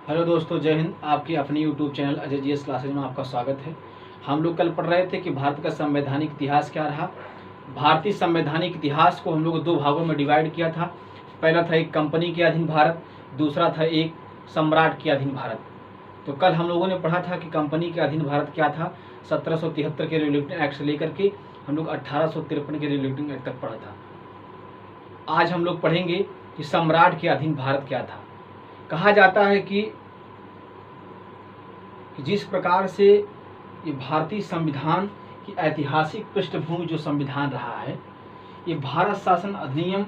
Hello दोस्तों, जय हिंद। आपकी अपनी YouTube channel Ajay GS classes में आपका स्वागत है। हम लोग कल पढ़ रहे थे कि भारत का संवैधानिक इतिहास क्या रहा। भारतीय संवैधानिक इतिहास को हम लोग दो भागों में डिवाइड किया था। पहला था एक कंपनी के अधीन भारत, दूसरा था एक सम्राट के अधीन भारत। तो कल हम लोगों ने पढ़ा था कि कंपनी के अधीन भारत क्या था। 1773 के रेगुलेटिंग एक्ट से लेकर के हम लोग 1853 के रेगुलेटिंग एक्ट तक पढ़ा था। आज हम लोग पढ़ेंगे कि सम्राट के अधीन भारत क्या था। कहा जाता है कि जिस प्रकार से ये भारतीय संविधान की ऐतिहासिक पृष्ठभूमि जो संविधान रहा है, ये भारत शासन अधिनियम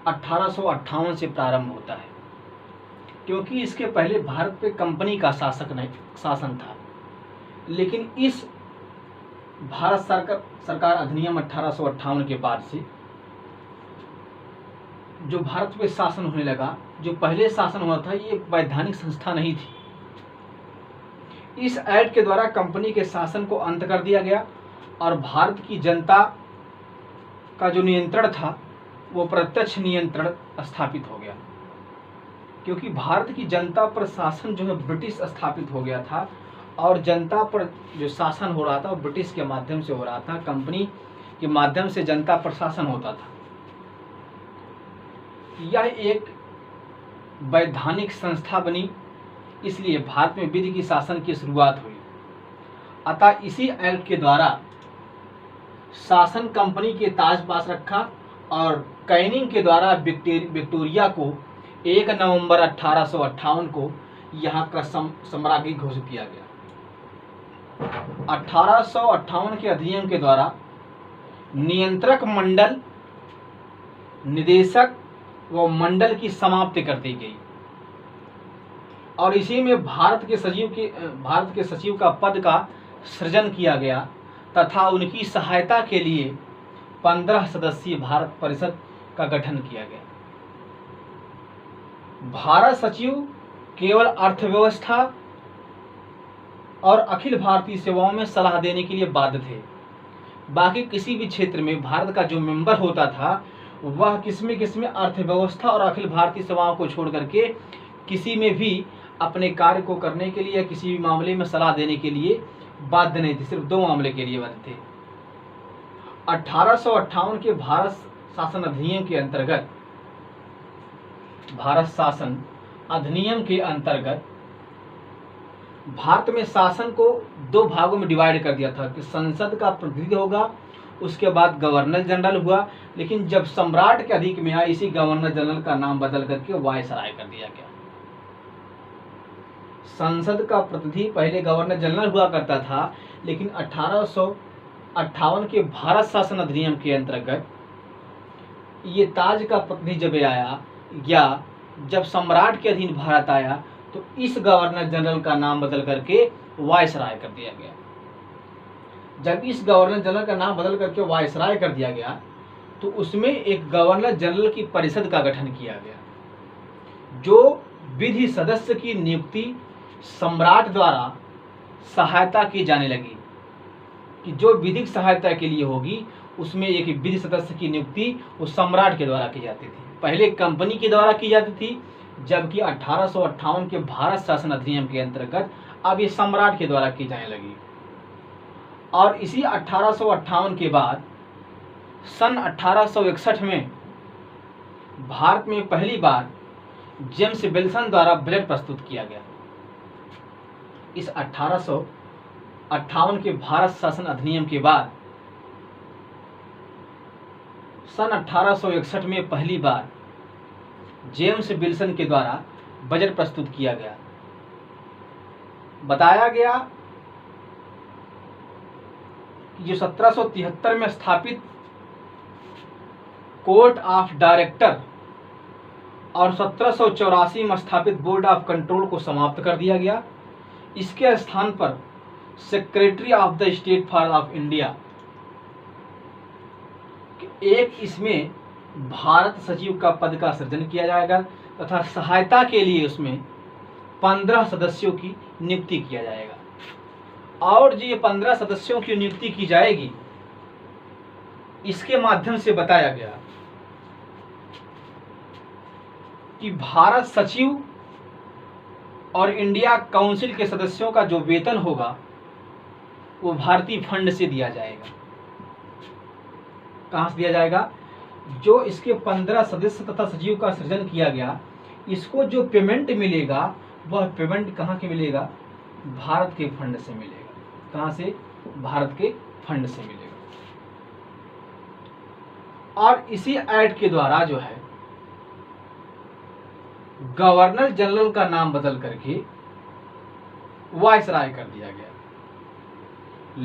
1858 से प्रारंभ होता है, क्योंकि इसके पहले भारत पे कंपनी का शासन था। लेकिन इस भारत सरकार अधिनियम 1858 के बाद से जो भारत पे शासन होने लगा, जो पहले शासन हुआ था, ये वैधानिक संस्था नहीं थी। इस एक्ट के द्वारा कंपनी के शासन को अंत कर दिया गया और भारत की जनता का जो नियंत्रण था वो प्रत्यक्ष नियंत्रण स्थापित हो गया, क्योंकि भारत की जनता पर शासन जो है ब्रिटिश स्थापित हो गया था और जनता पर जो शासन हो रहा था वो ब्रिटिश के माध्यम से हो रहा था। कंपनी के माध्यम से जनता पर शासन होता था। यह एक वैधानिक संस्था बनी, इसलिए भारत में विधि की शासन की शुरुआत हुई। अतः इसी एक्ट के द्वारा शासन कंपनी के ताज पास रखा और कैनिंग के द्वारा विक्टोरिया को 1 नवंबर 1858 को यहाँ का सम्राज्ञी घोषित किया गया। 1858 के अधिनियम के द्वारा नियंत्रक मंडल, निदेशक व मंडल की समाप्ति कर दी गई और इसी में भारत के सचिव का पद का सृजन किया गया तथा उनकी सहायता के लिए 15 सदस्यीय भारत परिषद का गठन किया गया। भारत सचिव केवल अर्थव्यवस्था और अखिल भारतीय सेवाओं में सलाह देने के लिए बाध्य थे। बाकी किसी भी क्षेत्र में भारत का जो मेंबर होता था वह किसमें अर्थव्यवस्था और अखिल भारतीय सेवाओं को छोड़ करके किसी में भी अपने कार्य को करने के लिए या किसी भी मामले में सलाह देने के लिए बाध्य नहीं थे। सिर्फ 2 मामले के लिए बाध्य थे। 1858 के भारत शासन अधिनियम के अंतर्गत भारत में शासन को 2 भागों में डिवाइड कर दिया था कि संसद का प्रतिनिधि होगा, उसके बाद गवर्नर जनरल हुआ। लेकिन जब सम्राट के अधिक में आया, इसी गवर्नर जनरल का नाम बदल करके वायसराय कर दिया गया। संसद का प्रतिनिधि पहले गवर्नर जनरल हुआ करता था, लेकिन 1858 के भारत शासन अधिनियम के अंतर्गत ये ताज का प्रतिनिधि जब आया या जब सम्राट के अधीन भारत आया तो इस गवर्नर जनरल का नाम बदल करके वायसराय कर दिया गया। जब इस गवर्नर जनरल का नाम बदल करके वायसराय कर दिया गया तो उसमें एक गवर्नर जनरल की परिषद का गठन किया गया, जो विधि सदस्य की नियुक्ति सम्राट द्वारा सहायता की जाने लगी। कि जो विधिक सहायता के लिए होगी उसमें एक विधि सदस्य की नियुक्ति वो सम्राट के द्वारा की जाती थी। पहले कंपनी के द्वारा की जाती थी, जबकि 1858 के भारत शासन अधिनियम के अंतर्गत अब ये सम्राट के द्वारा की जाने लगी। और इसी 1858 के बाद सन 1861 में भारत में पहली बार जेम्स विल्सन द्वारा बजट प्रस्तुत किया गया। इस 1858 के भारत शासन अधिनियम के बाद सन 1861 में पहली बार जेम्स विल्सन के द्वारा बजट प्रस्तुत किया गया। बताया गया कि जो 1773 में स्थापित कोर्ट ऑफ डायरेक्टर और 1784 में स्थापित बोर्ड ऑफ कंट्रोल को समाप्त कर दिया गया। इसके स्थान पर secretary of the state for of India, एक इसमें भारत सचिव का पद का सृजन किया जाएगा तथा सहायता के लिए उसमें 15 सदस्यों की नियुक्ति किया जाएगा। और जो ये 15 सदस्यों की नियुक्ति की जाएगी, इसके माध्यम से बताया गया कि भारत सचिव और इंडिया काउंसिल के सदस्यों का जो वेतन होगा वो भारतीय फंड से दिया जाएगा। कहाँ से दिया जाएगा? जो इसके 15 सदस्य तथा सचिव का सृजन किया गया, इसको जो पेमेंट मिलेगा वह पेमेंट कहाँ के मिलेगा? भारत के फंड से मिलेगा। कहाँ से? भारत के फंड से मिलेगा। और इसी एक्ट के द्वारा जो है गवर्नर जनरल का नाम बदल करके वायसराय कर दिया गया।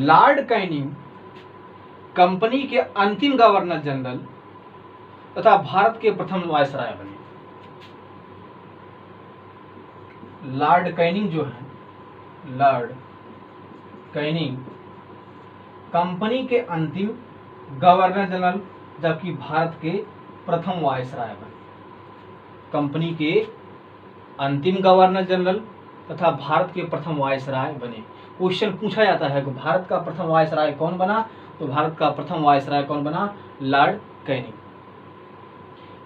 लॉर्ड कैनिंग कंपनी के अंतिम गवर्नर जनरल तथा भारत के प्रथम वायसराय बने। लॉर्ड कैनिंग जो है, लॉर्ड कैनिंग कंपनी के अंतिम गवर्नर जनरल, जबकि भारत के प्रथम वायसराय बने। कंपनी के अंतिम गवर्नर जनरल तथा भारत के प्रथम वायसराय बने। क्वेश्चन पूछा जाता है कि भारत का प्रथम वायसराय कौन बना? तो भारत का प्रथम वायसराय कौन बना? Lord Canning.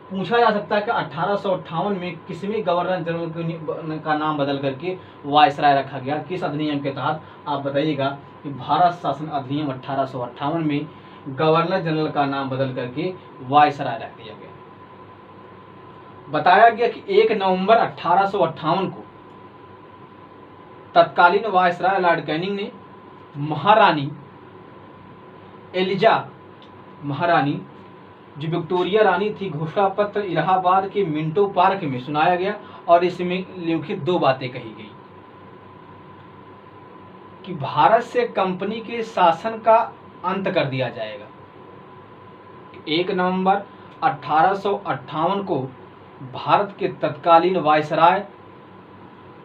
पूछा जा सकता है कि 1858 में किसमें गवर्नर जनरल का नाम बदल करके वायसराय रखा गया? किस अधिनियम के तहत? आप बताइएगा कि भारत शासन अधिनियम 1858 में गवर्नर जनरल का नाम बदल करके वायसराय रख दिया गया। बताया गया कि 1 नवंबर 1858 को तत्कालीन वायसराय लॉर्ड कैनिंग ने महारानी एलिजा, महारानी जो विक्टोरिया रानी थी, घोषणा पत्र इलाहाबाद के मिंटो पार्क में सुनाया गया और इसमें निम्नलिखित 2 बातें कही गई कि भारत से कंपनी के शासन का अंत कर दिया जाएगा। 1 नवंबर 1858 को भारत के तत्कालीन वायसराय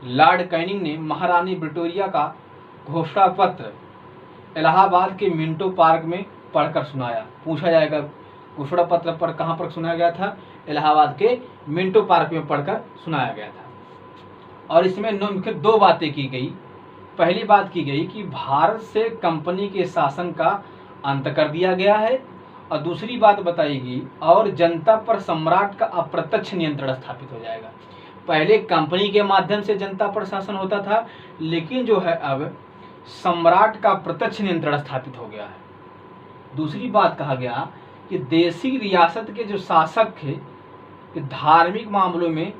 लॉर्ड कैनिंग ने महारानी विक्टोरिया का घोषणा पत्र इलाहाबाद के मिंटो पार्क में पढ़कर सुनाया। पूछा जाएगा घोषणा पत्र पर कहाँ पर सुनाया गया था? इलाहाबाद के मिंटो पार्क में पढ़कर सुनाया गया था। और इसमें निम्नलिखित 2 बातें की गई। पहली बात की गई कि भारत से कंपनी के शासन का अंत कर दिया गया है, और दूसरी बात बताई गई और जनता पर सम्राट का अप्रत्यक्ष नियंत्रण स्थापित हो जाएगा। पहले कंपनी के माध्यम से जनता पर शासन होता था, लेकिन जो है अब सम्राट का प्रत्यक्ष नियंत्रण स्थापित हो गया है। दूसरी बात कहा गया कि देशी रियासत के जो शासक थे कि धार्मिक मामलों में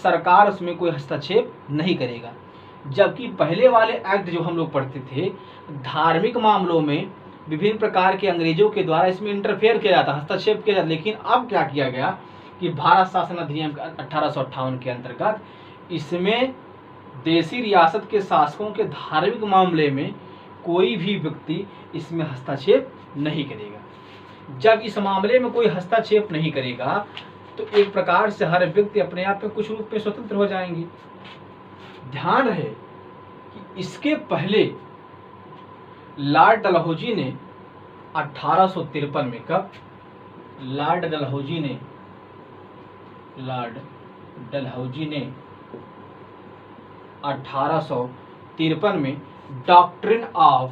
सरकार उसमें कोई हस्तक्षेप नहीं करेगा, जबकि पहले वाले एक्ट जो हम लोग पढ़ते थे धार्मिक मामलों में विभिन्न प्रकार के अंग्रेजों के द्वारा इसमें इंटरफेयर किया जाता, हस्तक्षेप किया जाता। लेकिन अब क्या किया गया कि भारत शासन अधिनियम 1858 के अंतर्गत इसमें देशी रियासत के शासकों के धार्मिक मामले में कोई भी व्यक्ति इसमें हस्तक्षेप नहीं करेगा। जब इस मामले में कोई हस्तक्षेप नहीं करेगा तो एक प्रकार से हर व्यक्ति अपने आप में कुछ रूप में स्वतंत्र हो जाएंगे। ध्यान रहे कि इसके पहले लॉर्ड डलहौजी ने 1853 में, कब? लॉर्ड डलहौजी ने 1853 में डॉक्ट्रिन ऑफ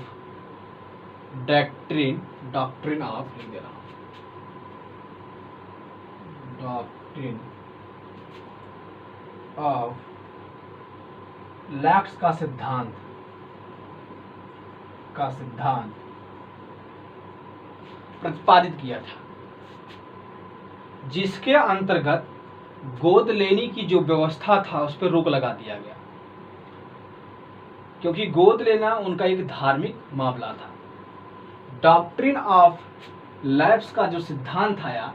लिख दे रहा हूं, डॉक्ट्रिन ऑफ लैक्स का सिद्धांत प्रतिपादित किया था, जिसके अंतर्गत गोद लेने की जो व्यवस्था था उस पर रोक लगा दिया गया, क्योंकि गोद लेना उनका एक धार्मिक मामला था। डॉक्ट्रिन ऑफ लैप्स का जो सिद्धांत आया,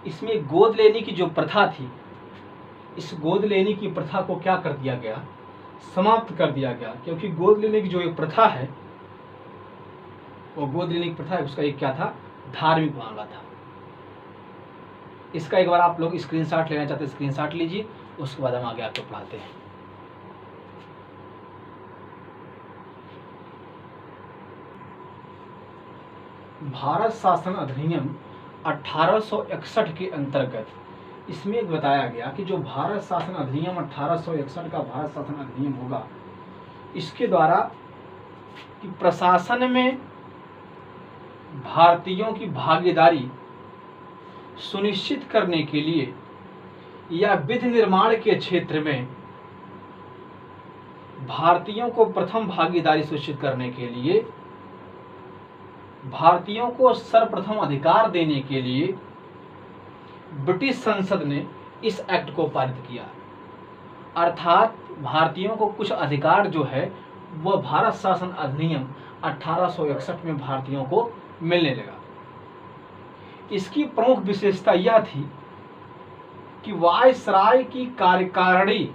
इसमें गोद लेने की जो प्रथा थी, इस गोद लेने की प्रथा को क्या कर दिया गया? समाप्त कर दिया गया, क्योंकि गोद लेने की जो एक प्रथा है, वो गोद लेने की प्रथा है, उसका एक क्या था? धार्मिक मामला था। इसका एक बार आप लोग स्क्रीनशॉट लेना चाहते हैं स्क्रीनशॉट लीजिए, उसके बाद हम आगे आपको पढ़ाते हैं। भारत शासन अधिनियम 1861 के अंतर्गत इसमें बताया गया कि जो भारत शासन अधिनियम 1861 का भारत शासन अधिनियम होगा, इसके द्वारा कि प्रशासन में भारतीयों की भागीदारी सुनिश्चित करने के लिए या विधि निर्माण के क्षेत्र में भारतीयों को प्रथम भागीदारी सुनिश्चित करने के लिए, भारतीयों को सर्वप्रथम अधिकार देने के लिए ब्रिटिश संसद ने इस एक्ट को पारित किया। अर्थात भारतीयों को कुछ अधिकार जो है वह भारत शासन अधिनियम 1861 में भारतीयों को मिलने लगा। इसकी प्रमुख विशेषता यह थी कि वायसराय की कार्यकारिणी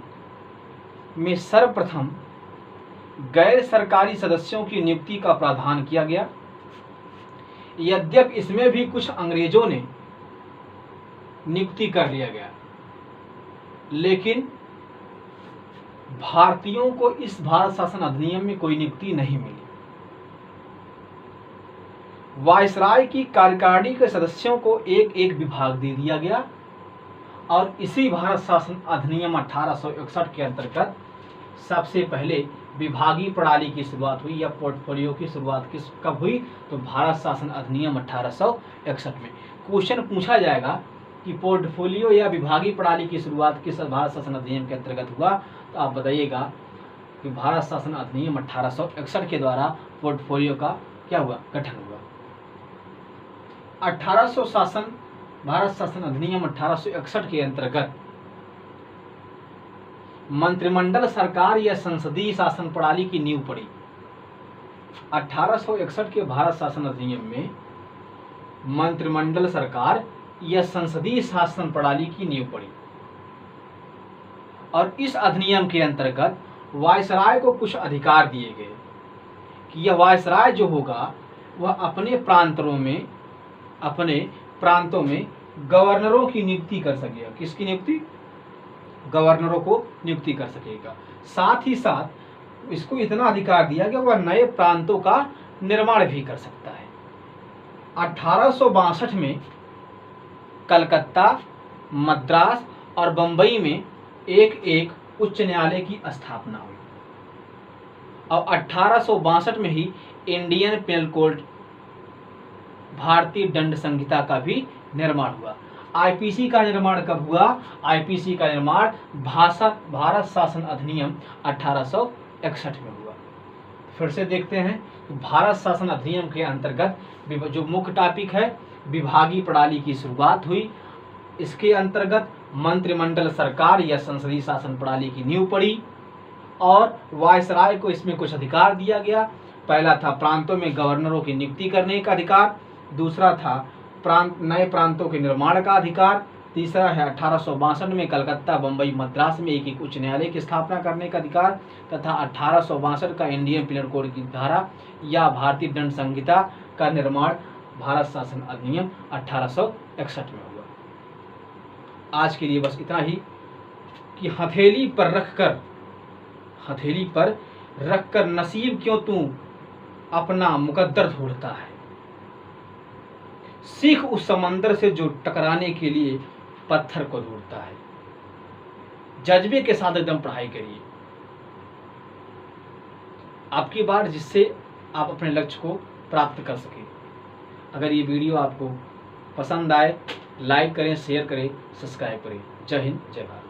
में सर्वप्रथम गैर सरकारी सदस्यों की नियुक्ति का प्रावधान किया गया। यद्यपि इसमें भी कुछ अंग्रेजों ने नियुक्ति कर लिया गया, लेकिन भारतीयों को इस भारत शासन अधिनियम में कोई नियुक्ति नहीं मिली। वायसराय की कार्यकारिणी के सदस्यों को एक एक विभाग दे दिया गया और इसी भारत शासन अधिनियम 1861 के अंतर्गत सबसे पहले विभागीय प्रणाली की शुरुआत हुई या पोर्टफोलियो की शुरुआत कब हुई? तो भारत शासन अधिनियम 1861 में। क्वेश्चन पूछा जाएगा कि पोर्टफोलियो या विभागीय प्रणाली की शुरुआत किस भारत शासन अधिनियम के अंतर्गत हुआ, तो आप बताइएगा कि भारत शासन अधिनियम 1861 के द्वारा पोर्टफोलियो का क्या हुआ? गठन हुआ। 1800 शासन भारत शासन अधिनियम 1861 के अंतर्गत मंत्रिमंडल सरकार या संसदीय शासन प्रणाली की नींव पड़ी। 1861 के भारत शासन अधिनियम में मंत्रिमंडल सरकार या संसदीय शासन प्रणाली की नींव पड़ी और इस अधिनियम के अंतर्गत वायसराय को कुछ अधिकार दिए गए कि यह वायसराय जो होगा वह अपने प्रांतों में गवर्नरों की नियुक्ति कर सकेगा। किसकी नियुक्ति? गवर्नरों को नियुक्ति कर सकेगा। साथ ही साथ इसको इतना अधिकार दिया कि वह नए प्रांतों का निर्माण भी कर सकता है। 1862 में कलकत्ता, मद्रास और बंबई में एक एक उच्च न्यायालय की स्थापना हुई और 1862 में ही इंडियन पेनल कोड भारतीय दंड संहिता का भी निर्माण हुआ। आईपीसी का निर्माण कब हुआ? आईपीसी का निर्माण भारत शासन अधिनियम 1861 में हुआ। फिर से देखते हैं, भारत शासन अधिनियम के अंतर्गत जो मुख्य टॉपिक है विभागीय प्रणाली की शुरुआत हुई। इसके अंतर्गत मंत्रिमंडल सरकार या संसदीय शासन प्रणाली की नींव पड़ी और वायसराय को इसमें कुछ अधिकार दिया गया। पहला था प्रांतों में गवर्नरों की नियुक्ति करने का अधिकार, दूसरा था नए प्रांतों के निर्माण का अधिकार, तीसरा है 1862 में कलकत्ता, बंबई, मद्रास में एक एक उच्च न्यायालय की स्थापना करने का अधिकार तथा 1862 का इंडियन पेनल कोड की धारा या भारतीय दंड संहिता का निर्माण भारत शासन अधिनियम 1861 में हुआ। आज के लिए बस इतना ही कि हथेली पर रखकर नसीब क्यों तू अपना मुकद्दर ढूंढता है, सीख उस समंदर से जो टकराने के लिए पत्थर को ढूंढता है। जज्बे के साथ एकदम पढ़ाई करिए आपकी बार, जिससे आप अपने लक्ष्य को प्राप्त कर सकें। अगर ये वीडियो आपको पसंद आए लाइक करें, शेयर करें, सब्सक्राइब करें। जय हिंद, जय भारत।